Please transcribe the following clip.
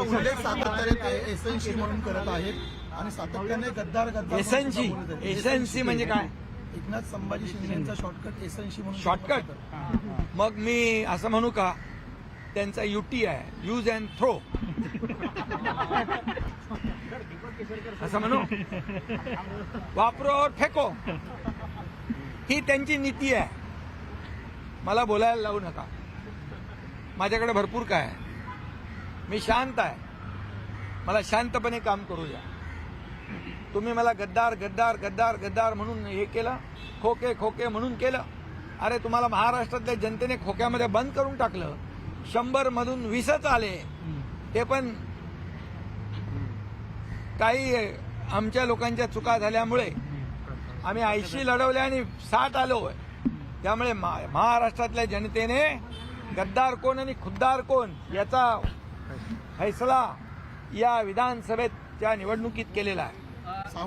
उल्लेख सातत्याने ते एसएनसी म्हणून करत आहेत आणि सातत्याने गद्दार गद्दार एसएनसी म्हणजे काय? एकनाथ संभाजी शिंदेचा शॉर्टकट एसएनसी म्हणून. शॉर्टकट? मग मी असं म्हणू का, त्यांचा युटी आहे, यूज अँड थ्रो, असं म्हणू? वापरो और फेको, ही त्यांची नीती आहे. मला बोलायला लावू नका. माझ्याकडे भरपूर काय आहे. मी शांत आहे. मला शांतपणे काम करू द्या. तुम्ही मला गद्दार गद्दार गद्दार गद्दार म्हणून हे केलं, खोके खोके म्हणून केलं. अरे तुम्हाला महाराष्ट्रातल्या जनतेने खोक्यामध्ये बंद करून टाकलं. 100 मधून 20च आले. ते पण काही आमच्या लोकांच्या चुका झाल्यामुळे आम्ही 80 लढवले आणि 60 आलो. त्यामुळे महाराष्ट्रातल्या जनतेने गद्दार कोण आणि खुद्दार कोण याचा फैसला या विधानसभेच्या निवडणुकीत केलेला आहे.